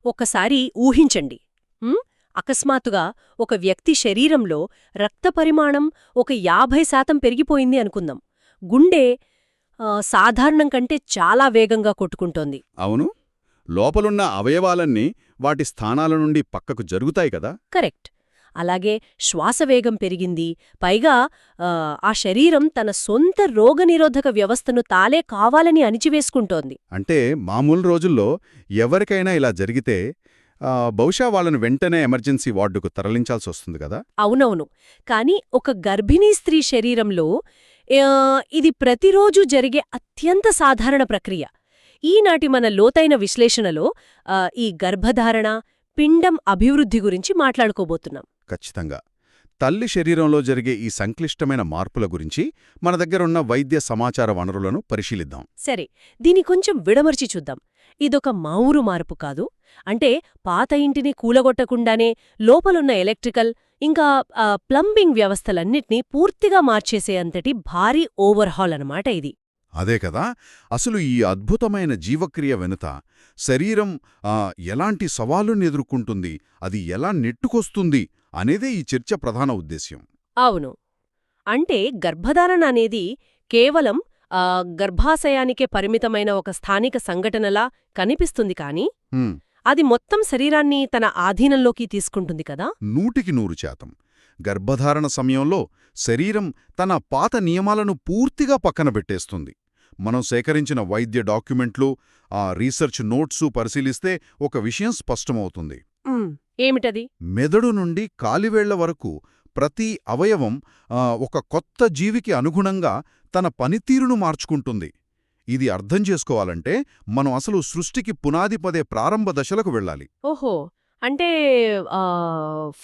ఒకసారి ఊహించండి. ఉమ్, అకస్మాత్తుగా ఒక వ్యక్తి శరీరంలో రక్త పరిమాణం ఒక 50% పెరిగిపోయింది అనుకుందాం. గుండె సాధారణం కంటే చాలా వేగంగా కొట్టుకుంటోంది. అవును. లోపలున్న అవయవాలన్నీ వాటి స్థానాల నుండి పక్కకు జరుగుతాయి కదా. కరెక్ట్. అలాగే శ్వాసవేగం పెరిగింది. పైగా ఆ శరీరం తన సొంత రోగనిరోధక వ్యవస్థను తాలే కావాలని అణిచివేసుకుంటోంది. అంటే మామూలు రోజుల్లో ఎవరికైనా ఇలా జరిగితే బహుశా వాళ్ళను వెంటనే ఎమర్జెన్సీ వార్డుకు తరలించాల్సొస్తుంది కదా. అవునవును. కాని ఒక గర్భిణీ స్త్రీ శరీరంలో ఇది ప్రతిరోజూ జరిగే అత్యంత సాధారణ ప్రక్రియ. ఈనాటి మన లోతైన విశ్లేషణలో ఈ గర్భధారణ, పిండం అభివృద్ధి గురించి మాట్లాడుకోబోతున్నాం. ఖచ్చితంగా. తల్లి శరీరంలో జరిగే ఈ సంక్లిష్టమైన మార్పుల గురించి మన దగ్గరున్న వైద్య సమాచార వనరులను పరిశీలిద్దాం. సరే, దీని కొంచెం విడమర్చి చూద్దాం. ఇదొక మామూలు మార్పు కాదు. అంటే పాత ఇంటిని కూలగొట్టకుండానే లోపలున్న ఎలక్ట్రికల్ ఇంకా ప్లంబింగ్ వ్యవస్థలన్నిటినీ పూర్తిగా మార్చేసే అంతటి భారీ ఓవర్హాల్ అన్నమాట ఇది. అదే కదా. అసలు ఈ అద్భుతమైన జీవక్రియ వెనుక శరీరం ఎలాంటి సవాలుని ఎదుర్కొంటుంది, అది ఎలా నెట్టుకొస్తుంది అనేదే ఈ చర్చ ప్రధాన ఉద్దేశ్యం. అవును. అంటే గర్భధారణ అనేది కేవలం గర్భాశయానికే పరిమితమైన ఒక స్థానిక సంఘటనలా కనిపిస్తుంది కాని అది మొత్తం శరీరాన్ని తన ఆధీనంలోకి తీసుకుంటుంది కదా. 100% గర్భధారణ సమయంలో శరీరం తన పాత నియమాలను పూర్తిగా పక్కన పెట్టేస్తుంది. మనం సేకరించిన వైద్య డాక్యుమెంట్లు, రీసెర్చ్ నోట్సు పరిశీలిస్తే ఒక విషయం స్పష్టమవుతుంది. ఏమిటది? మెదడు నుండి కాలివేళ్ల వరకు ప్రతి అవయవం ఒక కొత్త జీవికి అనుగుణంగా తన పనితీరును మార్చుకుంటుంది. ఇది అర్థం చేసుకోవాలంటే మనం అసలు సృష్టికి పునాది పదే ప్రారంభ దశలకు వెళ్ళాలి. ఓహో, అంటే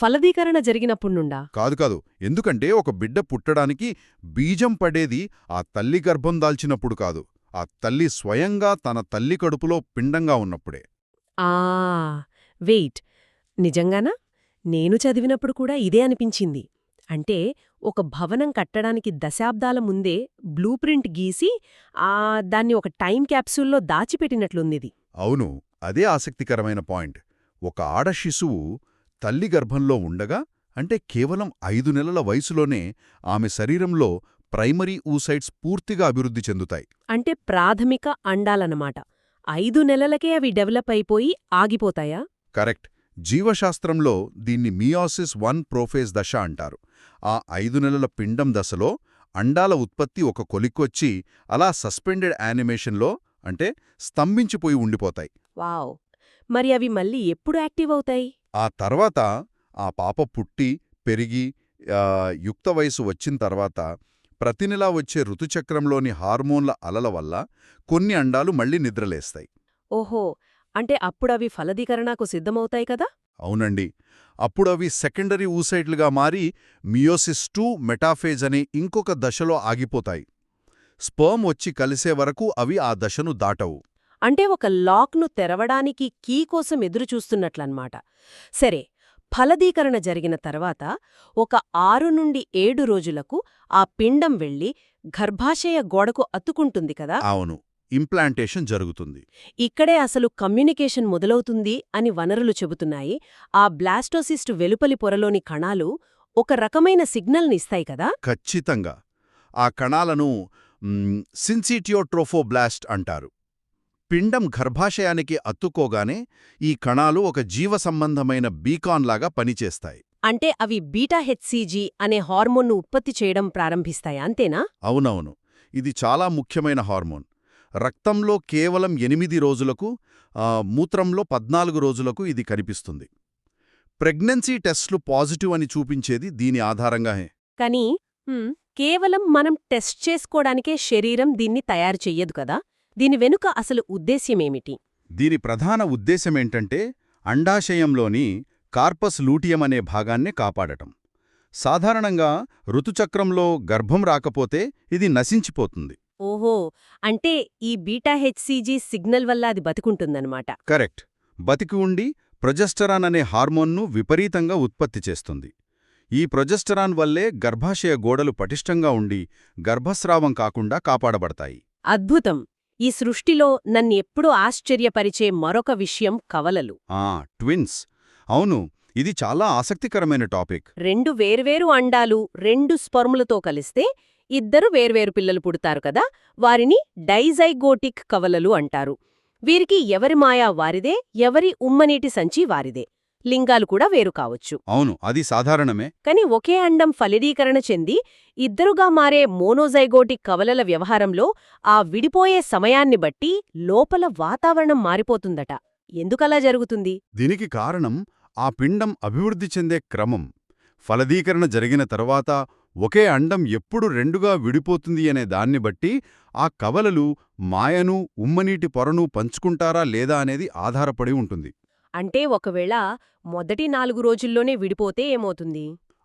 ఫలదీకరణ జరిగినప్పుడు నుండా? కాదు. ఎందుకంటే ఒక బిడ్డ పుట్టడానికి బీజం పడేది ఆ తల్లి గర్భం దాల్చినప్పుడు కాదు, ఆ తల్లి స్వయంగా తన తల్లి కడుపులో పిండంగా ఉన్నప్పుడే. వెయిట్, నిజంగానా? నేను చదివినప్పుడు కూడా ఇదే అనిపించింది. అంటే ఒక భవనం కట్టడానికి దశాబ్దాల ముందే బ్లూప్రింట్ గీసి దాన్ని ఒక టైం క్యాప్సూల్లో దాచిపెట్టినట్లుందిది. అవును, అదే ఆసక్తికరమైన పాయింట్. ఒక ఆడ శిశువు తల్లి గర్భంలో ఉండగా, అంటే కేవలం 5 నెలల వయసులోనే ఆమె శరీరంలో ప్రైమరీ ఊసైట్స్ పూర్తిగా అభివృద్ధి చెందుతాయి. అంటే ప్రాథమిక అండాలన్నమాట. 5 నెలలకే అవి డెవలప్ అయిపోయి ఆగిపోతాయా? కరెక్ట్. జీవశాస్త్రంలో దీన్ని మియోసిస్ 1 ప్రోఫేజ్ దశ అంటారు. ఆ 5 నెలల పిండం దశలో అండాల ఉత్పత్తి ఒక కొలిక్కొచ్చి అలా సస్పెండెడ్ యానిమేషన్లో, అంటే స్తంభించిపోయి ఉండిపోతాయి. వావ్! మరి అవి మళ్ళీ ఎప్పుడు యాక్టివ్ అవుతాయి? ఆ తర్వాత ఆ పాప పుట్టి పెరిగి యుక్త వయసు వచ్చిన తర్వాత ప్రతినెలా వచ్చే ఋతుచక్రంలోని హార్మోన్ల అలల వల్ల కొన్ని అండాలు మళ్లీ నిద్రలేస్తాయి. ఓహో, అంటే అప్పుడవి ఫలదీకరణకు సిద్ధమవుతాయి కదా? అవునండి. అప్పుడవి సెకండరీ ఊసైట్లుగా మారి మియోసిస్ 2 మెటాఫేజ్ అనే ఇంకొక దశలో ఆగిపోతాయి. స్పర్మ్ వచ్చి కలిసే వరకు అవి ఆ దశను దాటవు. అంటే ఒక లాక్ను తెరవడానికి కీ కోసం ఎదురుచూస్తున్నట్లన్నమాట. సరే, ఫలదీకరణ జరిగిన తర్వాత ఒక 6 నుండి 7 రోజులకు ఆ పిండం వెళ్ళి గర్భాశయ గోడకు అతుకుంటుంది కదా? అవును, ఇంప్లాంటేషన్ జరుగుతుంది. ఇక్కడే అసలు కమ్యూనికేషన్ మొదలవుతుంది అని వనరులు చెబుతున్నాయి. ఆ బ్లాస్టోసిస్ట్ వెలుపలి పొరలోని కణాలు ఒక రకమైన సిగ్నల్ని ఇస్తాయి కదా? ఖచ్చితంగా. ఆ కణాలను సిన్సిటియోట్రోఫోబ్లాస్ట్ అంటారు. పిండం గర్భాశయానికి అత్తుకోగానే ఈ కణాలు ఒక జీవసంబంధమైన బీకాన్లాగా పనిచేస్తాయి. అంటే అవి బీటా-హెచ్సీజీ అనే హార్మోన్ను ఉత్పత్తి చేయడం ప్రారంభిస్తాయి, అంతేనా? అవునవును, ఇది చాలా ముఖ్యమైన హార్మోన్. రక్తంలో కేవలం 8 రోజులకు, మూత్రంలో 14 రోజులకు ఇది కనిపిస్తుంది. ప్రెగ్నెన్సీ టెస్ట్లు పాజిటివ్ అని చూపించేది దీని ఆధారంగానే. కానీ కేవలం మనం టెస్ట్ చేసుకోవడానికే శరీరం దీన్ని తయారు చెయ్యదు కదా? దీని వెనుక అసలు ఉద్దేశ్యమేమిటి? దీని ప్రధాన ఉద్దేశమేంటంటే అండాశయంలోని కార్పస్ లూటియం అనే భాగాన్నే కాపాడటం. సాధారణంగా ఋతుచక్రంలో గర్భం రాకపోతే ఇది నశించిపోతుంది. ఓహో, అంటే ఈ బీటా-హెచ్సీజీ సిగ్నల్ వల్ల అది బతికుంటుందన్నమాట. కరెక్ట్. బతికి ఉండి ప్రొజెస్టరాన్ అనే హార్మోన్ను విపరీతంగా ఉత్పత్తి చేస్తుంది. ఈ ప్రొజెస్టరాన్ వల్లే గర్భాశయ గోడలు పటిష్టంగా ఉండి గర్భస్రావం కాకుండా కాపాడబడతాయి. అద్భుతం. ఈ సృష్టిలో నన్నెప్పుడూ ఆశ్చర్యపరిచే మరొక విషయం కవలలు. ట్విన్స్. అవును, ఇది చాలా ఆసక్తికరమైన టాపిక్. రెండు వేర్వేరు అండాలు 2 స్పర్ములతో కలిస్తే ఇద్దరు వేర్వేరు పిల్లలు పుడతారు కదా, వారిని డైజైగోటిక్ కవలలు అంటారు. వీరికి ఎవరి మాయా వారిదే, ఎవరి ఉమ్మనీటి సంచి వారిదే. లింగాలు కూడా వేరు కావచ్చు. అవును, అది సాధారణమే. కాని ఒకే అండం ఫలిడీకరణ చెంది ఇద్దరుగా మారే మోనోజైగోటిక్ కవలల వ్యవహారంలో ఆ విడిపోయే సమయాన్ని బట్టి లోపల వాతావరణం మారిపోతుందట. ఎందుకలా జరుగుతుంది? దీనికి కారణం ఆ పిండం అభివృద్ధి చెందే క్రమం. ఫలదీకరణ జరిగిన తర్వాత ఒకే అండం ఎప్పుడు రెండుగా విడిపోతుంది అనే దాన్ని బట్టి ఆ కవలలు మాయను, ఉమ్మనీటి పొరను పంచుకుంటారా లేదా అనేది ఆధారపడి ఉంటుంది. అంటే ఒకవేళ మొదటి 4 రోజుల్లోనే విడిపోతే ఏమవుతుంది?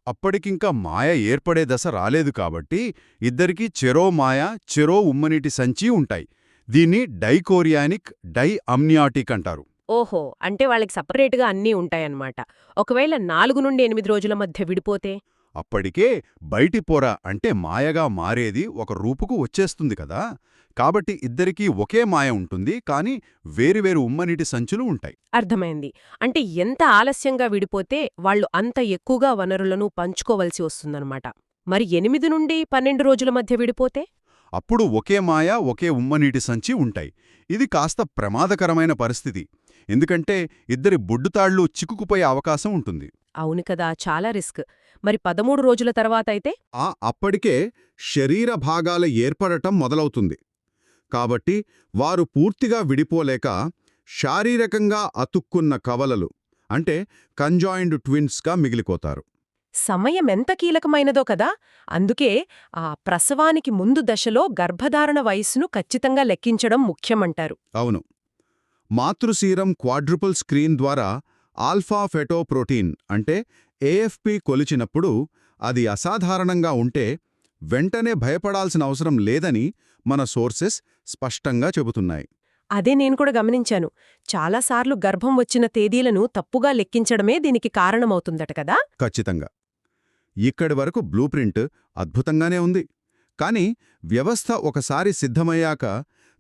అప్పటికింకా మాయ ఏర్పడే దశ రాలేదు కాబట్టి ఇద్దరికీ చెరో మాయ, చెరో ఉమ్మనీటి సంచి ఉంటాయి. దీన్ని డైకోరియానిక్, డైఅమ్నియాటిక్ అంటారు. ఓహో, అంటే వాళ్ళకి సపరేట్గా అన్నీ ఉంటాయన్నమాట. ఒకవేళ 4 నుండి 8 రోజుల మధ్య విడిపోతే? అప్పటికే బయటి పొర అంటే మాయగా మారేది ఒక రూపుకు వచ్చేస్తుంది కదా. కాబట్టి ఇద్దరికీ ఒకే మాయ ఉంటుంది, కానీ వేరువేరు ఉమ్మనీటి సంచులు ఉంటాయి. అర్థమైంది. అంటే ఎంత ఆలస్యంగా విడిపోతే వాళ్ళు అంత ఎక్కువగా వనరులను పంచుకోవలసి వస్తుందన్నమాట. మరి 8 నుండి 12 రోజుల మధ్య విడిపోతే? అప్పుడు ఒకే మాయ, ఒకే ఉమ్మనీటి సంచి ఉంటాయి. ఇది కాస్త ప్రమాదకరమైన పరిస్థితి. ఎందుకంటే ఇద్దరి బొడ్డుతాళ్లు చిక్కుకుపోయే అవకాశం ఉంటుంది. అవును కదా, చాలా రిస్క్. మరి 13 రోజుల తర్వాతైతే? అప్పటికే శరీర భాగాల ఏర్పడటం మొదలవుతుంది. కాబట్టి వారు పూర్తిగా విడిపోలేక శారీరకంగా అతుక్కున్న కవలలు అంటే కంజాయిండ్ ట్విన్స్గా మిగిలిపోతారు. సమయం ఎంత కీలకమైనదో కదా. అందుకే ఆ ప్రసవానికి ముందు దశలో గర్భధారణ వయస్సును ఖచ్చితంగా లెక్కించడం ముఖ్యమంటారు. అవును, మాతృశీరం క్వాడ్రుపుల్ స్క్రీన్ ద్వారా ఆల్ఫా ఫెటోప్రోటీన్ అంటే ఏఎఫ్పి కొలిచినప్పుడు అది అసాధారణంగా ఉంటే వెంటనే భయపడాల్సిన అవసరం లేదని మన సోర్సెస్ స్పష్టంగా చెబుతున్నాయి. అదే నేను కూడా గమనించాను. చాలాసార్లు గర్భం వచ్చిన తేదీలను తప్పుగా లెక్కించడమే దీనికి కారణమవుతుందట కదా. ఖచ్చితంగా. ఇక్కడి వరకు బ్లూప్రింట్ అద్భుతంగానే ఉంది. కానీ వ్యవస్థ ఒకసారి సిద్ధమయ్యాక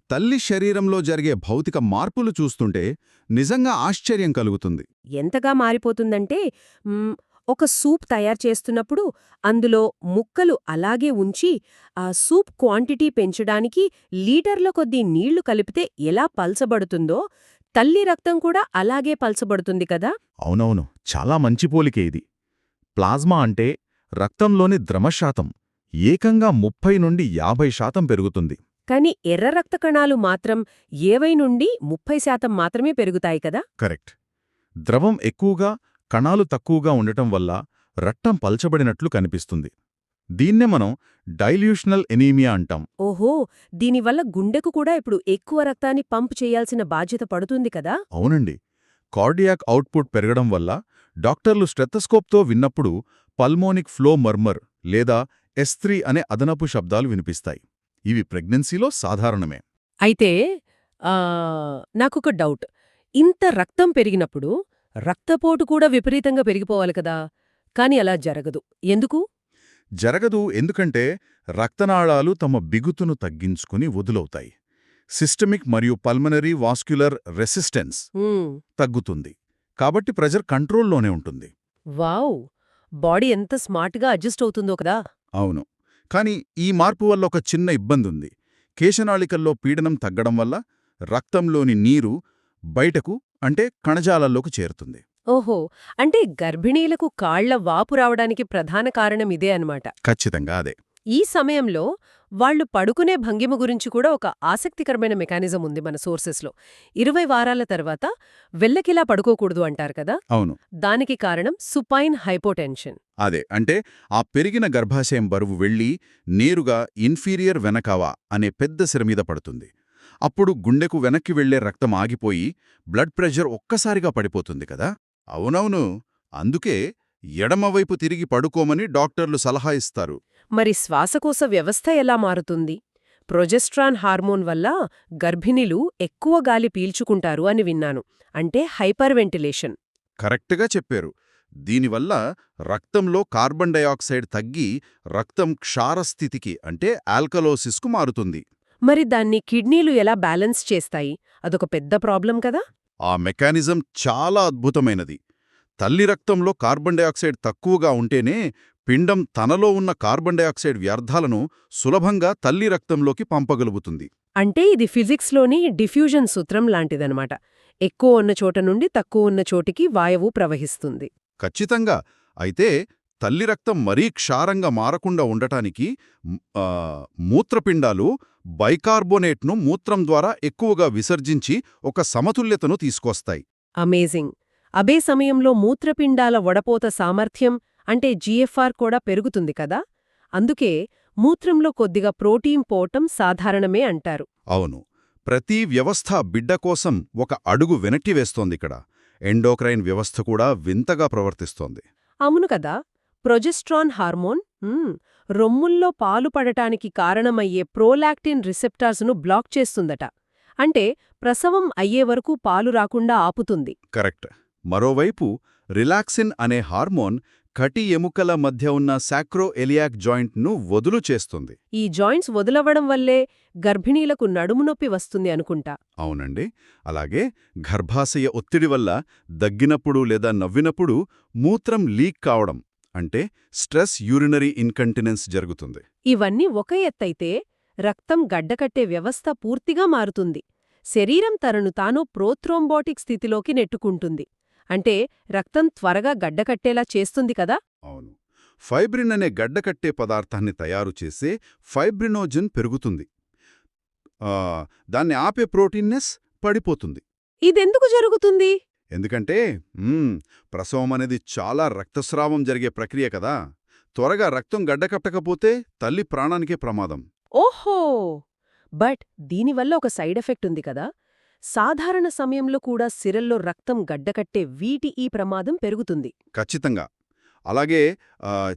తల్లి శరీరంలో జరిగే భౌతిక మార్పులు చూస్తుంటే నిజంగా ఆశ్చర్యం కలుగుతుంది. ఎంతగా మారిపోతుందంటే ఒక సూప్ తయారు చేస్తున్నప్పుడు అందులో ముక్కలు అలాగే ఉంచి ఆ సూప్ క్వాంటిటీ పెంచడానికి లీటర్ల కొద్దీ నీళ్లు కలిపితే ఎలా పల్చబడుతుందో తల్లి రక్తం కూడా అలాగే పల్చబడుతుంది కదా. అవునవును, చాలా మంచి పోలికే ఇది. ప్లాజ్మా అంటే రక్తంలోని ద్రమశాతం ఏకంగా 30 నుండి 50% పెరుగుతుంది. కాని ఎర్ర రక్త కణాలు మాత్రం 20 నుండి 30% మాత్రమే పెరుగుతాయి కదా. కరెక్ట్. ద్రవం ఎక్కువగా, కణాలు తక్కువగా ఉండటం వల్ల రక్తం పల్చబడినట్లు కనిపిస్తుంది. దీన్నే మనం డైల్యూషనల్ ఎనీమియా అంటాం. ఓహో, దీనివల్ల గుండెకు కూడా ఇప్పుడు ఎక్కువ రక్తాన్ని పంప్ చేయాల్సిన బాధ్యత పడుతుంది కదా. అవునండి. కార్డియాక్ అవుట్పుట్ పెరగడం వల్ల డాక్టర్లు స్టెథోస్కోప్తో విన్నప్పుడు పల్మోనిక్ ఫ్లో మర్మర్ లేదా S3 అనే అదనపు శబ్దాలు వినిపిస్తాయి. ఇవి ప్రెగ్నెన్సీలో సాధారణమే. అయితే నాకొక డౌట్. ఇంత రక్తం పెరిగినప్పుడు రక్తపోటు కూడా విపరీతంగా పెరిగిపోవాలి కదా, కాని అలా జరగదు. ఎందుకు? జరగదు ఎందుకంటే రక్తనాళాలు తమ బిగుతును తగ్గించుకుని వదులవుతాయి. సిస్టమిక్ మరియు పల్మనరీ వాస్క్యులర్ రెసిస్టెన్స్ తగ్గుతుంది. కాబట్టి ప్రెజర్ కంట్రోల్లోనే ఉంటుంది. వావ్, బాడీ ఎంత స్మార్ట్గా అడ్జస్ట్ అవుతుందో కదా. అవును, కానీ ఈ మార్పు వల్ల ఒక చిన్న ఇబ్బందుంది. కేశనాళికల్లో పీడనం తగ్గడం వల్ల రక్తంలోని నీరు బయటకు అంటే కణజాలాల్లోకి చేరుతుంది. ఓహో, అంటే గర్భిణీలకు కాళ్ల వాపు రావడానికి ప్రధాన కారణం ఇదే అన్నమాట. ఖచ్చితంగా అదే. ఈ సమయంలో వాళ్లు పడుకునే భంగిమ గురించి కూడా ఒక ఆసక్తికరమైన మెకానిజం ఉంది మన సోర్సెస్లో. 20 వారాల తర్వాత వెల్లకిలా పడుకోకూడదు అంటారు కదా. అవును, దానికి కారణం సుపైన్ హైపోటెన్షన్. అదే అంటే ఆ పెరిగిన గర్భాశయం బరువు వెళ్లి నేరుగా ఇన్ఫీరియర్ వెనకావా అనే పెద్ద సిర మీద పడుతుంది. అప్పుడు గుండెకు వెనక్కి వెళ్లే రక్తం ఆగిపోయి బ్లడ్ ప్రెషర్ ఒక్కసారిగా పడిపోతుంది కదా. అవునవును, అందుకే ఎడమవైపు తిరిగి పడుకోమని డాక్టర్లు సలహా ఇస్తారు. మరి శ్వాసకోశ వ్యవస్థ ఎలా మారుతుంది? ప్రొజెస్ట్రాన్ హార్మోన్ వల్ల గర్భిణీలు ఎక్కువ గాలి పీల్చుకుంటారు అని విన్నాను. అంటే హైపర్ వెంటిలేషన్. కరెక్ట్గా చెప్పారు. దీనివల్ల రక్తంలో కార్బన్ డయాక్సైడ్ తగ్గి రక్తం క్షారస్థితికి అంటే ఆల్కలోసిస్కు మారుతుంది. మరి దాన్ని కిడ్నీలు ఎలా బ్యాలెన్స్ చేస్తాయి? అదొక పెద్ద ప్రాబ్లం కదా? ఆ మెకానిజం చాలా అద్భుతమైనది. తల్లి రక్తంలో కార్బన్ డయాక్సైడ్ తక్కువగా ఉంటేనే పిండం తనలో ఉన్న కార్బన్ డయాక్సైడ్ వ్యర్థాలను సులభంగా తల్లి రక్తంలోకి పంపగలుగుతుంది. అంటే ఇది ఫిజిక్స్లోని డిఫ్యూజన్ సూత్రం లాంటిదనమాట. ఎక్కువ ఉన్న చోట నుండి తక్కువ ఉన్న చోటికి వాయువు ప్రవహిస్తుంది. ఖచ్చితంగా. అయితే తల్లి రక్తం మరీ క్షారంగా మారకుండా ఉండటానికి మూత్రపిండాలు బైకార్బోనేట్ను మూత్రం ద్వారా ఎక్కువగా విసర్జించి ఒక సమతుల్యతను తీసుకొస్తాయి. అమేజింగ్. అదే సమయంలో మూత్రపిండాల వడపోత సామర్థ్యం అంటే జీఎఫ్ఆర్ కూడా పెరుగుతుంది కదా? అందుకే మూత్రంలో కొద్దిగా ప్రోటీన్ పోవటం సాధారణమే అంటారు. అవును. ప్రతి వ్యవస్థ బిడ్డ కోసం ఒక అడుగు వెనక్కి వేస్తోందిక్కడ. ఎండోక్రైన్ వ్యవస్థ కూడా వింతగా ప్రవర్తిస్తోంది. అవును కదా. ప్రొజెస్ట్రాన్ హార్మోన్ రొమ్ముల్లో పాలు పడటానికి కారణమయ్యే ప్రోలాక్టిన్ రిసెప్టార్స్ను బ్లాక్ చేస్తుందట. అంటే ప్రసవం అయ్యే వరకు పాలు రాకుండా ఆపుతుంది. కరెక్ట్. మరోవైపు రిలాక్సిన్ అనే హార్మోన్ కటి ఎముకల మధ్య ఉన్న సాక్రోఎలియాక్ జాయింట్ను వదులు చేస్తుంది. ఈ జాయింట్స్ వదులవడం వల్లే గర్భిణీలకు నడుము నొప్పి వస్తుంది అనుకుంటా. అవునండి. అలాగే గర్భాశయ ఒత్తిడి వల్ల దగ్గినప్పుడు లేదా నవ్వినప్పుడు మూత్రం లీక్ కావడం అంటే స్ట్రెస్ యూరినరీ ఇన్కంటినెన్స్ జరుగుతుంది. ఇవన్నీ ఒక ఎత్తైతే రక్తం గడ్డకట్టే వ్యవస్థ పూర్తిగా మారుతుంది. శరీరం తనను తాను ప్రోథ్రోంబోటిక్ స్థితిలోకి నెట్టుకుంటుంది. అంటే రక్తం త్వరగా గడ్డకట్టేలా చేస్తుంది కదా? అవును. ఫైబ్రిన్ అనే గడ్డకట్టే పదార్థాన్ని తయారు చేసే ఫైబ్రినోజన్ పెరుగుతుంది. దాన్ని ఆపే ప్రోటీన్నెస్ పడిపోతుంది. ఇదెందుకు జరుగుతుంది? ఎందుకంటే ప్రసవం అనేది చాలా రక్తస్రావం జరిగే ప్రక్రియ కదా. త్వరగా రక్తం గడ్డకట్టకపోతే తల్లి ప్రాణానికే ప్రమాదం. ఓహో! బట్ దీనివల్ల ఒక సైడ్ ఎఫెక్ట్ ఉంది కదా. సాధారణ సమయంలో కూడా సిరల్లో రక్తం గడ్డకట్టే ఈ ప్రమాదం పెరుగుతుంది. ఖచ్చితంగా. అలాగే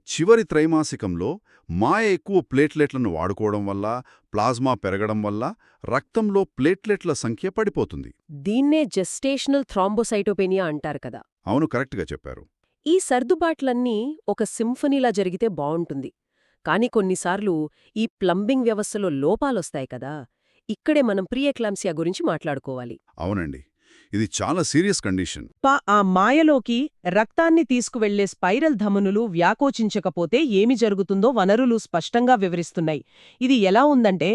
చివరి త్రైమాసికంలో మాయ ఎక్కువ ప్లేట్లెట్లను వాడుకోవడం వల్ల, ప్లాజ్మా పెరగడం వల్ల రక్తంలో ప్లేట్లెట్ల సంఖ్య పడిపోతుంది. దీన్నే జెస్టేషనల్ థ్రాంబోసైటోపెనియా అంటారు కదా. అవును, కరెక్ట్గా చెప్పారు. ఈ సర్దుబాట్లన్నీ ఒక సింఫనీలా జరిగితే బావుంటుంది. కాని కొన్నిసార్లు ఈ ప్లంబింగ్ వ్యవస్థలో లోపాలొస్తాయి కదా. ఇక్కడే మనం ప్రీ ఎక్లాంప్సియా గురించి మాట్లాడుకోవాలి. అవునండి, ఇది చాలా సీరియస్ కండిషన్. ఆ మాయలోకి రక్తాన్ని తీసుకువెళ్లే స్పైరల్ ధమనులు వ్యాకోచించకపోతే ఏమి జరుగుతుందో వనరులు స్పష్టంగా వివరిస్తున్నాయి. ఇది ఎలా ఉందంటే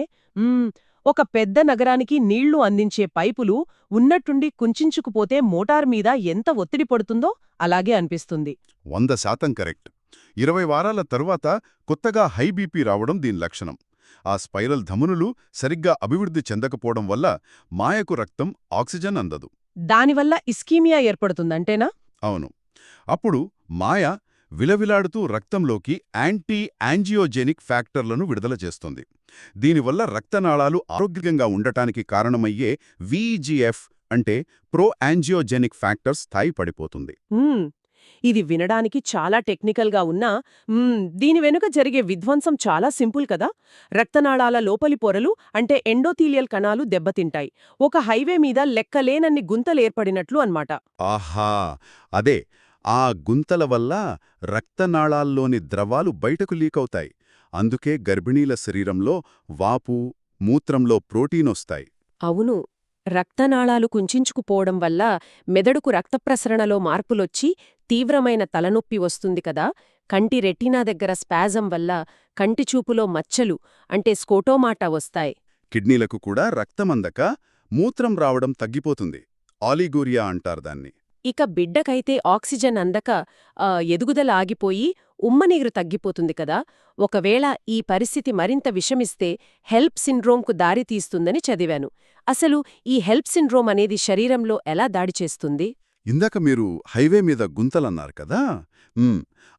ఒక పెద్ద నగరానికి నీళ్లు అందించే పైపులు ఉన్నట్టుండి కుంచుకుపోతే మోటార్ మీద ఎంత ఒత్తిడి పడుతుందో అలాగే అనిపిస్తుంది. 100% కరెక్ట్. 20 వారాల తరువాత కొత్తగా హై బీపీ రావడం దీని లక్షణం. ఆ స్పైరల్ ధమనులు సరిగ్గా అభివృద్ధి చెందకపోవడం వల్ల మాయకు రక్తం ఆక్సిజన్ అందదు. దానివల్ల ఇస్కీమియా ఏర్పడుతుందంటేనా? అవును. అప్పుడు మాయ విలవిలాడుతూ రక్తంలోకి యాంటీ యాంజియోజెనిక్ ఫ్యాక్టర్లను విడుదల చేస్తుంది. దీనివల్ల రక్తనాళాలు ఆరోగ్యంగా ఉండటానికి కారణమయ్యే VEGF అంటే ప్రో యాంజియోజెనిక్ ఫ్యాక్టర్ స్థాయి పడిపోతుంది. ఇది వినడానికి చాలా టెక్నికల్గా ఉన్నా దీని వెనుక జరిగే విధ్వంసం చాలా సింపుల్ కదా. రక్తనాళాల లోపలి పొరలు అంటే ఎండోథీలియల్ కణాలు దెబ్బతింటాయి. ఒక హైవే మీద లెక్కలేనన్ని గుంతలేర్పడినట్లు అన్నమాట. ఆహా, అదే. ఆ గుంతల వల్ల రక్తనాళాల్లోని ద్రవాలు బయటకు లీకవుతాయి. అందుకే గర్భిణీల శరీరంలో వాపు, మూత్రంలో ప్రోటీనొస్తాయి. అవును. రక్తనాళాలు కుంచుకుపోవడం వల్ల మెదడుకు రక్తప్రసరణలో మార్పులొచ్చి తీవ్రమైన తలనొప్పి వస్తుంది కదా. కంటి రెటీనా దగ్గర స్పాజం వల్ల కంటిచూపులో మచ్చలు అంటే స్కోటోమాటా వస్తాయి. కిడ్నీలకు కూడా రక్తమందక మూత్రం రావడం తగ్గిపోతుంది. ఆలిగూరియా అంటారు దాన్ని. ఇక బిడ్డకైతే ఆక్సిజన్ అందక ఎదుగుదల ఆగిపోయి ఉమ్మనీరు తగ్గిపోతుంది కదా. ఒకవేళ ఈ పరిస్థితి మరింత విషమిస్తే హెల్ప్ సిండ్రోమ్కు దారితీస్తుందని చదివాను. అసలు ఈ హెల్ప్ సిండ్రోమ్ అనేది శరీరంలో ఎలా దాడి చేస్తుంది? ఇందాక మీరు హైవే మీద గుంతలన్నారు కదా,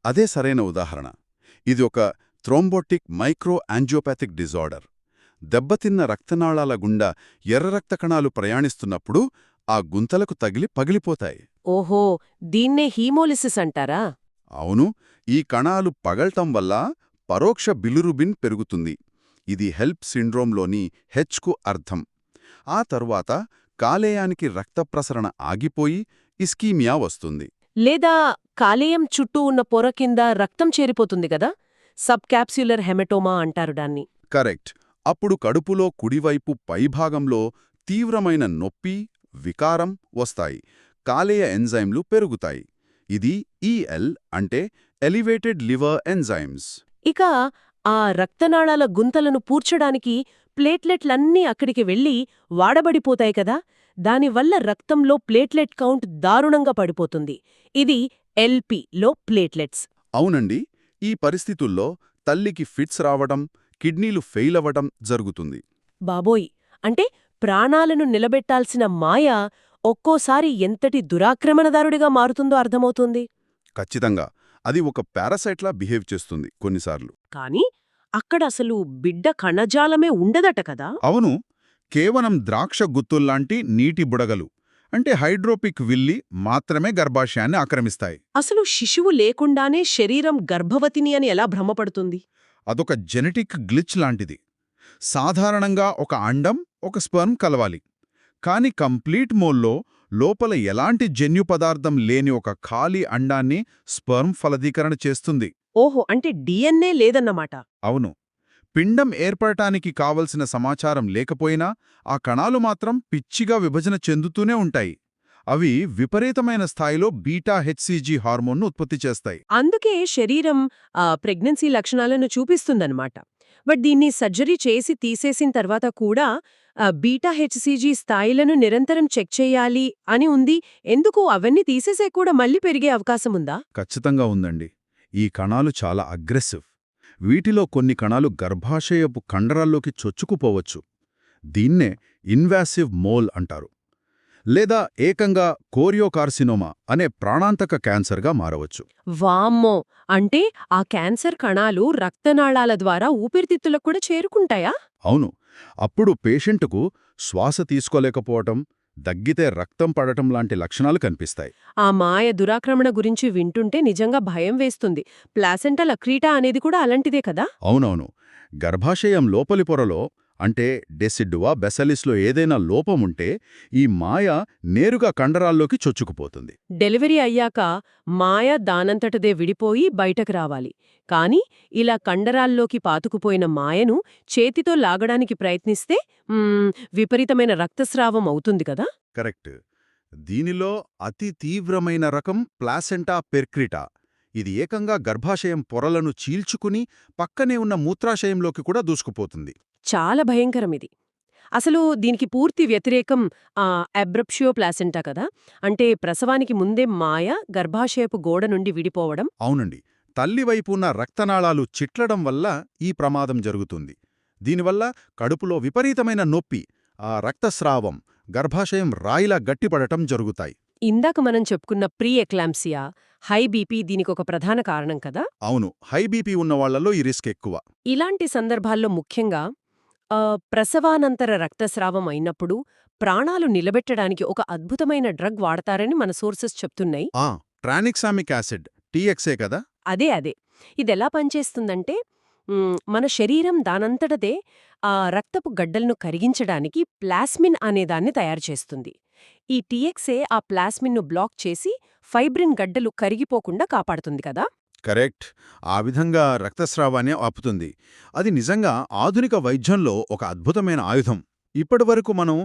అదే సరైన ఉదాహరణ. ఇది ఒక థ్రోంబోటిక్ మైక్రో యాంజియోపాథిక్ డిజార్డర్. దెబ్బతిన్న రక్తనాళాల గుండా ఎర్ర రక్త కణాలు ప్రయాణిస్తున్నప్పుడు ఆ గుంతలకు తగిలి పగిలిపోతాయి. ఓహో, దీన్నే హీమోలిసిస్ అంటారా? అవును. ఈ కణాలు పగల్టం వల్ల పరోక్ష బిలిరుబిన్ పెరుగుతుంది. ఇది హెల్ప్ సిండ్రోమ్లోని హెచ్కు అర్థం. ఆ తరువాత కాలేయానికి రక్తప్రసరణ ఆగిపోయి ఇస్కీమియా వస్తుంది. లేదా కాలేయం చుట్టూ ఉన్న పొర కింద రక్తం చేరిపోతుంది కదా. సబ్ క్యాప్స్యులర్ హెమటోమా అంటారు దాన్ని. కరెక్ట్. అప్పుడు కడుపులో కుడివైపు పైభాగంలో తీవ్రమైన నొప్పి, వికారం వస్తాయి. కాలేయ ఎంజైమ్లు పెరుగుతాయి. ఇది ఈఎల్ అంటే ఎలివేటెడ్ లివర్ ఎంజైమ్స్. ఇక ఆ రక్తనాళాల గుంతలను పూడ్చడానికి ప్లేట్లెట్లన్నీ అక్కడికి వెళ్లి వాడబడిపోతాయి కదా, దానివల్ల రక్తంలో ప్లేట్లెట్ కౌంట్ దారుణంగా పడిపోతుంది. ఇది ఎల్పిలో ప్లేట్లెట్స్. అవునండి, ఈ పరిస్థితుల్లో తల్లికి ఫిట్స్ రావడం, కిడ్నీలు ఫెయిల్ అవ్వడం జరుగుతుంది. బాబోయ్, అంటే ప్రాణాలను నిలబెట్టాల్సిన మాయ ఒక్కోసారి ఎంతటి దురాక్రమణదారుడిగా మారుతుందో అర్థమవుతుంది. ఖచ్చితంగా అది ఒక పారాసైట్లా బిహేవ్ చేస్తుంది కొన్నిసార్లు. కాని అక్కడ అసలు బిడ్డ కణజాలమే ఉండదట కదా. అవును, కేవలం ద్రాక్ష గుత్తుల్లాంటి నీటి బుడగలు అంటే హైడ్రోపిక్ విల్లి మాత్రమే గర్భాశయాన్ని ఆక్రమిస్తాయి. అసలు శిశువు లేకుండానే శరీరం గర్భవతిని అని ఎలా భ్రమపడుతుంది? అదొక జెనెటిక్ గ్లిచ్ లాంటిది. సాధారణంగా ఒక అండం, ఒక స్పెర్మ్ కలవాలి. కాని కంప్లీట్ మోల్లో లోపల ఎలాంటి జన్యు పదార్థం లేని ఒక ఖాళీ అండాన్ని స్పెర్మ్ ఫలదీకరణ చేస్తుంది. ఓహో, అంటే డిఎన్ఏ లేదన్నమాట. అవును, పిండం ఏర్పడటానికి కావలసిన సమాచారం లేకపోయినా ఆ కణాలు మాత్రం పిచ్చిగా విభజన చెందుతూనే ఉంటాయి. అవి విపరీతమైన స్థాయిలో బీటా హెచ్సిజీ హార్మోన్ను ఉత్పత్తి చేస్తాయి. అందుకే శరీరం ప్రెగ్నెన్సీ లక్షణాలను చూపిస్తుందన్నమాట. బట్ దీన్ని సర్జరీ చేసి తీసేసిన తర్వాత కూడా బీటా హెచ్సిజీ స్థాయిలను నిరంతరం చెక్ చేయాలి అని ఉంది. ఎందుకు అవన్నీ తీసేసే కూడా మళ్ళీ పెరిగే అవకాశం ఉందా? ఖచ్చితంగా ఉందండి. ఈ కణాలు చాలా అగ్రెసివ్. వీటిలో కొన్ని కణాలు గర్భాశయపు కండరాల్లోకి చొచ్చుకుపోవచ్చు. దీన్నే ఇన్వాసివ్ మోల్ అంటారు. లేదా ఏకంగా కోరియోకార్సినోమా అనే ప్రాణాంతక క్యాన్సర్గా మారవచ్చు. వామ్మో, అంటే ఆ క్యాన్సర్ కణాలు రక్తనాళాల ద్వారా ఊపిరితిత్తులకు కూడా చేరుకుంటాయా? అవును, అప్పుడు పేషెంటుకు శ్వాస తీసుకోలేకపోవటం, దగ్గితే రక్తం పడటం లాంటి లక్షణాలు కనిపిస్తాయి. ఆ మాయ దురాక్రమణ గురించి వింటుంటే నిజంగా భయం వేస్తుంది. ప్లాసెంటల్ అక్రీటా అనేది కూడా అలాంటిదే కదా? అవునవును, గర్భాశయం లోపలి పొరలో అంటే డెసిడ్డువా బెసలిస్లో ఏదైనా లోపముంటే ఈ మాయ నేరుగా కండరాల్లోకి చొచ్చుకుపోతుంది. డెలివరీ అయ్యాక మాయ దానంతటదే విడిపోయి బయటకు రావాలి. కాని ఇలా కండరాల్లోకి పాతుకుపోయిన మాయను చేతితో లాగడానికి ప్రయత్నిస్తే విపరీతమైన రక్తస్రావం అవుతుంది కదా? కరెక్ట్. దీనిలో అతి తీవ్రమైన రకం ప్లాసెంటా పెర్క్రిటా. ఇది ఏకంగా గర్భాశయం పొరలను చీల్చుకుని పక్కనే ఉన్న మూత్రాశయంలోకి కూడా దూసుకుపోతుంది. చాలా భయంకరం ఇది. అసలు దీనికి పూర్తి వ్యతిరేకం అబ్రప్షియో ప్లాసెంటా కదా, అంటే ప్రసవానికి ముందే మాయ గర్భాశయపు గోడ నుండి విడిపోవడం. అవునండి, తల్లివైపు ఉన్న రక్తనాళాలు చిట్లడం వల్ల ఈ ప్రమాదం జరుగుతుంది. దీనివల్ల కడుపులో విపరీతమైన నొప్పి, ఆ రక్తస్రావం, గర్భాశయం రాయిలా గట్టిపడటం జరుగుతాయి. ఇందాక మనం చెప్పుకున్న ప్రీ ఎక్లాంప్సియా, హై బీపీ దీనికొక ప్రధాన కారణం కదా? అవును, హై బీపీ ఉన్న వాళ్లలో ఈ రిస్క్ ఎక్కువ. ఇలాంటి సందర్భాల్లో ముఖ్యంగా ప్రసవానంతర రక్తస్రావం అయినప్పుడు ప్రాణాలు నిలబెట్టడానికి ఒక అద్భుతమైన డ్రగ్ వాడతారని మన సోర్సెస్ చెప్తున్నాయి. ట్రానిక్సామిక్ యాసిడ్, టీఎక్సే కదా? అదే. ఇదెలా పనిచేస్తుందంటే మన శరీరం దానంతటదే ఆ రక్తపు గడ్డలను కరిగించడానికి ప్లాస్మిన్ అనేదాన్ని తయారు చేస్తుంది. ఈ టీఎక్సే ఆ ప్లాస్మిన్ను బ్లాక్ చేసి ఫైబ్రిన్ గడ్డలు కరిగిపోకుండా కాపాడుతుంది కదా? కరెక్ట్. ఆ విధంగా రక్తస్రావాన్ని ఆపుతుంది. అది నిజంగా ఆధునిక వైద్యంలో ఒక అద్భుతమైన ఆయుధం. ఇప్పటివరకు మనం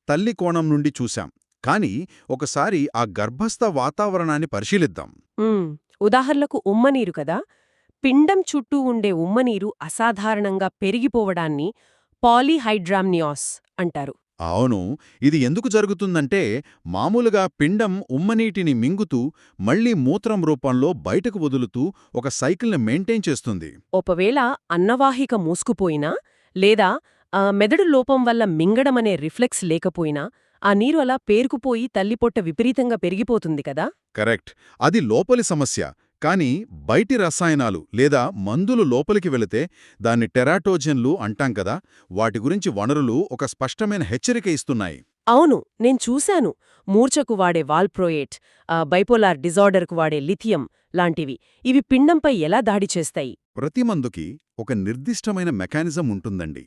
తల్లి కోణం నుండి చూశాం. కానీ ఒకసారి ఆ గర్భస్థ వాతావరణాన్ని పరిశీలిద్దాం. ఉదాహరణకు ఉమ్మనీరు కదా. పిండం చుట్టూ ఉండే ఉమ్మనీరు అసాధారణంగా పెరిగిపోవడాన్ని పాలీహైడ్రామ్నియాస్ అంటారు. అవును, ఇది ఎందుకు జరుగుతుందంటే మామూలుగా పిండం ఉమ్మనీటిని మింగుతూ మళ్లీ మూత్రం రూపంలో బయటకు వదులుతూ ఒక సైకిల్ని మెయింటైన్ చేస్తుంది. ఒకవేళ అన్నవాహిక మూసుకుపోయినా లేదా మెదడు లోపం వల్ల మింగడమనే రిఫ్లెక్స్ లేకపోయినా ఆ నీరు అలా పేరుకుపోయి తల్లిపొట్ట విపరీతంగా పెరిగిపోతుంది కదా? కరెక్ట్. అది లోపలి సమస్య. కానీ బయటి రసాయనాలు లేదా మందులు లోపలికి వెళితే దాన్ని టెరాటోజెన్లు అంటాం కదా, వాటి గురించి వనరులు ఒక స్పష్టమైన హెచ్చరిక ఇస్తున్నాయి. అవును, నేను చూశాను. మూర్ఛకు వాడే వాల్ప్రోయేట్, బైపోలార్ డిజార్డర్కు వాడే లిథియం లాంటివి. ఇవి పిండంపై ఎలా దాడి చేస్తాయి? ప్రతి మందుకి ఒక నిర్దిష్టమైన మెకానిజం ఉంటుందండి.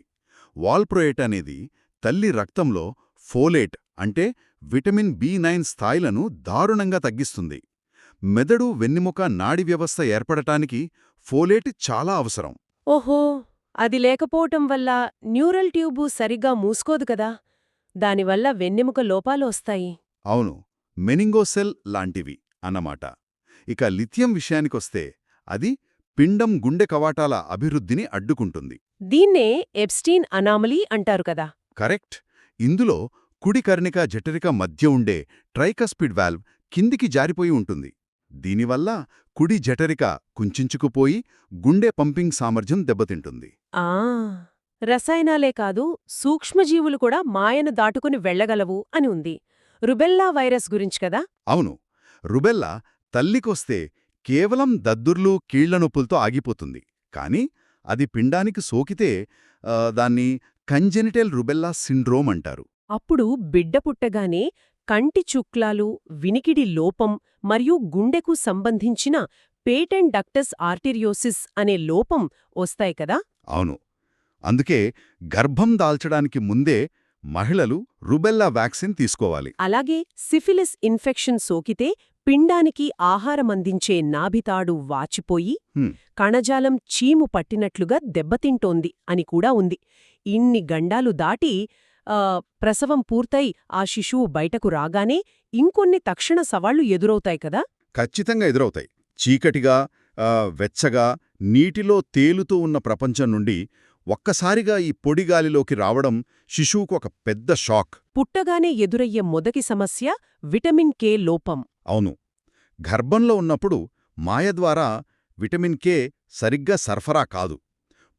వాల్ప్రోయేట్ అనేది తల్లి రక్తంలో ఫోలేట్ అంటే విటమిన్ బి9 స్థాయిలను దారుణంగా తగ్గిస్తుంది. మెదడు వెన్నెముక నాడి వ్యవస్థ ఏర్పడటానికి ఫోలేట్ చాలా అవసరం. ఓహో, అది లేకపోవటం వల్ల న్యూరల్ ట్యూబు సరిగ్గా మూసుకోదు కదా, దానివల్ల వెన్నెముక లోపాలు వస్తాయి. అవును, మెనింగోసెల్ లాంటివి అన్నమాట. ఇక లిథియం విషయానికొస్తే అది పిండం గుండె కవాటాల అభివృద్ధిని అడ్డుకుంటుంది. దీన్నే ఎప్స్టీన్ అనామలీ అంటారు కదా. కరెక్ట్. ఇందులో కుడి కర్ణిక జఠరిక మధ్య ఉండే ట్రైకస్పిడ్ వాల్వ్ కిందికి జారిపోయి ఉంటుంది. దీనివల్ల కుడి జఠరిక కుంచించుకుపోయి గుండె పంపింగ్ సామర్థ్యం దెబ్బతింటుంది. ఆ రసాయనాలే కాదు, సూక్ష్మజీవులు కూడా మాయను దాటుకుని వెళ్లగలవు అని ఉంది. రుబెల్లా వైరస్ గురించి కదా. అవును, రుబెల్లా తల్లికొస్తే కేవలం దద్దుర్లు కీళ్లనొప్పులతో ఆగిపోతుంది. కాని అది పిండానికి సోకితే దాన్ని కంజెనిటల్ రుబెల్లా సిండ్రోమ్ అంటారు. అప్పుడు బిడ్డ పుట్టగానే కంటి చుక్లాలు, వినికిడి లోపం మరియు గుండెకు సంబంధించిన పేటెంట్ డక్టస్ ఆర్టెరియోసిస్ అనే లోపం వస్తాయి కదా. అవును, అందుకే గర్భం దాల్చడానికి ముందే మహిళలు రుబెల్లా వ్యాక్సిన్ తీసుకోవాలి. అలాగే సిఫిలిస్ ఇన్ఫెక్షన్ సోకితే పిండానికి ఆహారమందించే నాభితాడు వాచిపోయి కణజాలం చీము పట్టినట్లుగా దెబ్బతింటోంది అని కూడా ఉంది. ఇన్ని గండాలు దాటి ప్రసవం పూర్తయి ఆ శిశువు బయటకు రాగానే ఇంకొన్ని తక్షణ సవాళ్లు ఎదురవుతాయి కదా. ఖచ్చితంగా ఎదురవుతాయి. చీకటిగా, వెచ్చగా, నీటిలో తేలుతూ ఉన్న ప్రపంచం నుండి ఒక్కసారిగా ఈ పొడిగాలిలోకి రావడం శిశువుకు ఒక పెద్ద షాక్. పుట్టగానే ఎదురయ్యే మొదటి సమస్య విటమిన్ కే లోపం. అవును, గర్భంలో ఉన్నప్పుడు మాయ ద్వారా విటమిన్ కే సరిగ్గా సరఫరా కాదు.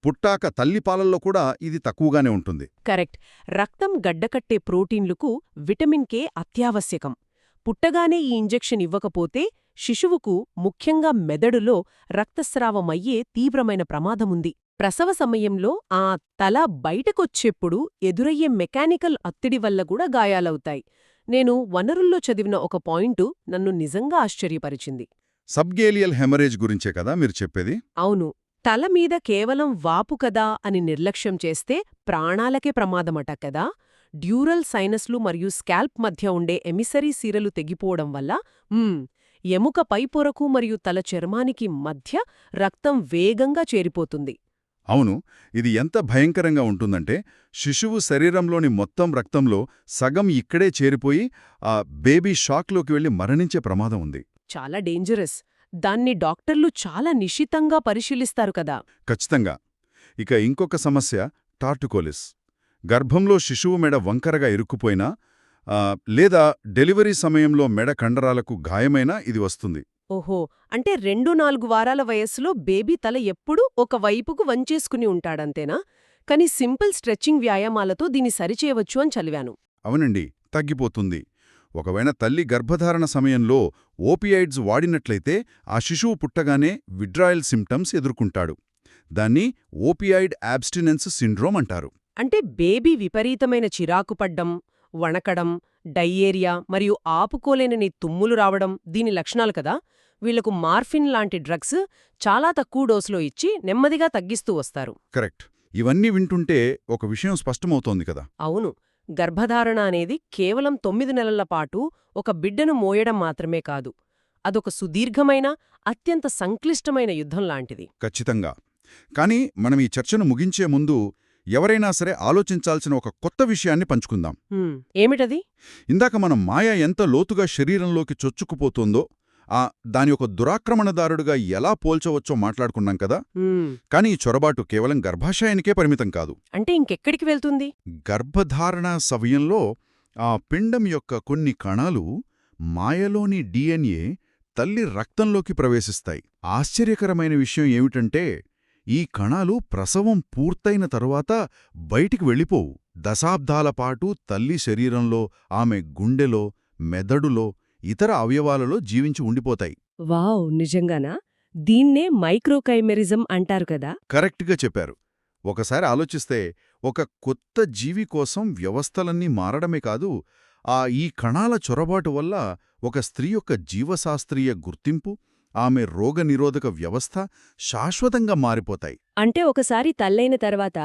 పుట్టాక తల్లిపాలల్లో కూడా ఇది తక్కువగానే ఉంటుంది. కరెక్ట్. రక్తం గడ్డకట్టే ప్రోటీన్లకు విటమిన్ కే అత్యావశ్యకం. పుట్టగానే ఈ ఇంజెక్షన్ ఇవ్వకపోతే శిశువుకు, ముఖ్యంగా మెదడులో రక్తస్రావమయ్యే తీవ్రమైన ప్రమాదముంది. ప్రసవ సమయంలో ఆ తల బయటకొచ్చేప్పుడు ఎదురయ్యే మెకానికల్ ఒత్తిడి వల్ల కూడా గాయాలవుతాయి. నేను వనరుల్లో చదివిన ఒక పాయింటు నన్ను నిజంగా ఆశ్చర్యపరిచింది. సబ్గేలియల్ హెమరేజ్ గురించే కదా మీరు చెప్పేది? అవును. తల మీద కేవలం వాపు కదా అని నిర్లక్ష్యం చేస్తే ప్రాణాలకే ప్రమాదమట కదా. డ్యూరల్ సైనస్లు మరియు స్కాల్ప్ మధ్య ఉండే ఎమిసరీ సీరలు తెగిపోవడం వల్ల ఎముక పైపొరకు మరియు తల చర్మానికి మధ్య రక్తం వేగంగా చేరిపోతుంది. అవును, ఇది ఎంత భయంకరంగా ఉంటుందంటే శిశువు శరీరంలోని మొత్తం రక్తంలో సగం ఇక్కడే చేరిపోయి ఆ బేబీ షాక్లోకి వెళ్లి మరణించే ప్రమాదం ఉంది. చాలా డేంజరస్. దాన్ని డాక్టర్లు చాలా నిశితంగా పరిశీలిస్తారు కదా. ఖచ్చితంగా. ఇక ఇంకొక సమస్య టార్టుకోలిస్. గర్భంలో శిశువు మెడ వంకరగా ఇరుక్కుపోయినా లేదా డెలివరీ సమయంలో మెడ కండరాలకు గాయమైనా ఇది వస్తుంది. ఓహో, అంటే 2-4 వారాల వయస్సులో బేబీ తల ఎప్పుడూ ఒక వైపుకు వంచేసుకుని ఉంటాడంతేనా? కానీ సింపుల్ స్ట్రెచ్చింగ్ వ్యాయామాలతో దీన్ని సరిచేయవచ్చు అని చదివాను. అవునండి, తగ్గిపోతుంది. ఒకవేళ తల్లి గర్భధారణ సమయంలో ఓపియాయిడ్స్ వాడినట్లయితే ఆ శిశువు పుట్టగానే విడ్రాయల్ సిమ్టమ్స్ ఎదుర్కొంటాడు. దాన్ని ఓపియాయిడ్ అబ్స్టినెన్స్ సిండ్రోమ్ అంటారు. అంటే బేబీ విపరీతమైన చిరాకుపడ్డం, వణకడం, డయేరియా మరియు ఆపుకోలేనని తుమ్ములు రావడం దీని లక్షణాలు కదా. వీళ్లకు మార్ఫిన్ లాంటి డ్రగ్స్ చాలా తక్కువ డోసులో ఇచ్చి నెమ్మదిగా తగ్గిస్తూ వస్తారు. కరెక్ట్. ఇవన్నీ వింటుంటే ఒక విషయం స్పష్టమవుతోంది కదా. అవును, గర్భధారణ అనేది కేవలం 9 నెలల పాటు ఒక బిడ్డను మోయడం మాత్రమే కాదు. అదొక సుదీర్ఘమైన, అత్యంత సంక్లిష్టమైన యుద్ధం లాంటిది. ఖచ్చితంగా. కానీ మనం ఈ చర్చను ముగించే ముందు ఎవరైనా సరే ఆలోచించాల్సిన ఒక కొత్త విషయాన్ని పంచుకుందాం. ఏమిటది? ఇందాక మనం మాయ ఎంత లోతుగా శరీరంలోకి చొచ్చుకుపోతోందో దాని ఒక దురాక్రమణదారుడుగా ఎలా పోల్చవచ్చో మాట్లాడుకున్నాం కదా. కానీ ఈ చొరబాటు కేవలం గర్భాశయానికే పరిమితం కాదు. అంటే ఇంకెక్కడికి వెళ్తుంది? గర్భధారణ సమయంలో ఆ పిండం యొక్క కొన్ని కణాలు మాయలోని DNA తల్లి రక్తంలోకి ప్రవేశిస్తాయి. ఆశ్చర్యకరమైన విషయం ఏమిటంటే ఈ కణాలు ప్రసవం పూర్తయిన తరువాత బయటికి వెళ్ళిపోవు. దశాబ్దాల పాటు తల్లి శరీరంలో, ఆమె గుండెలో, మెదడులో, ఇతర అవయవాలలో జీవించి ఉండిపోతాయి. వావ్, నిజంగానా? దీన్నే మైక్రోకైమెరిజం అంటారు కదా. కరెక్ట్గా చెప్పారు. ఒకసారి ఆలోచిస్తే ఒక కొత్త జీవి కోసం వ్యవస్థలన్నీ మారడమే కాదు, ఈ కణాల చొరబాటు వల్ల ఒక స్త్రీ యొక్క జీవశాస్త్రీయ గుర్తింపు, ఆమె రోగనిరోధక వ్యవస్థ శాశ్వతంగా మారిపోతాయి. అంటే ఒకసారి తల్లైన తర్వాత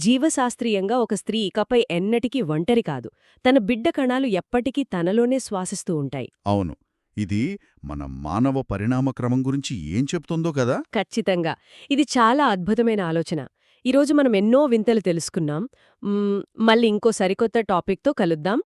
జీవశాస్త్రీయంగా ఒక స్త్రీ ఇకపై ఎన్నటికీ ఒంటరి కాదు. తన బిడ్డ కణాలు ఎప్పటికీ తనలోనే శ్వాసిస్తూ ఉంటాయి. అవును, ఇది మన మానవ పరిణామక్రమం గురించి ఏం చెప్తుందో కదా. ఖచ్చితంగా. ఇది చాలా అద్భుతమైన ఆలోచన. ఈరోజు మనం ఎన్నో వింతలు తెలుసుకున్నాం. మళ్ళీ ఇంకో సరికొత్త టాపిక్తో కలుద్దాం.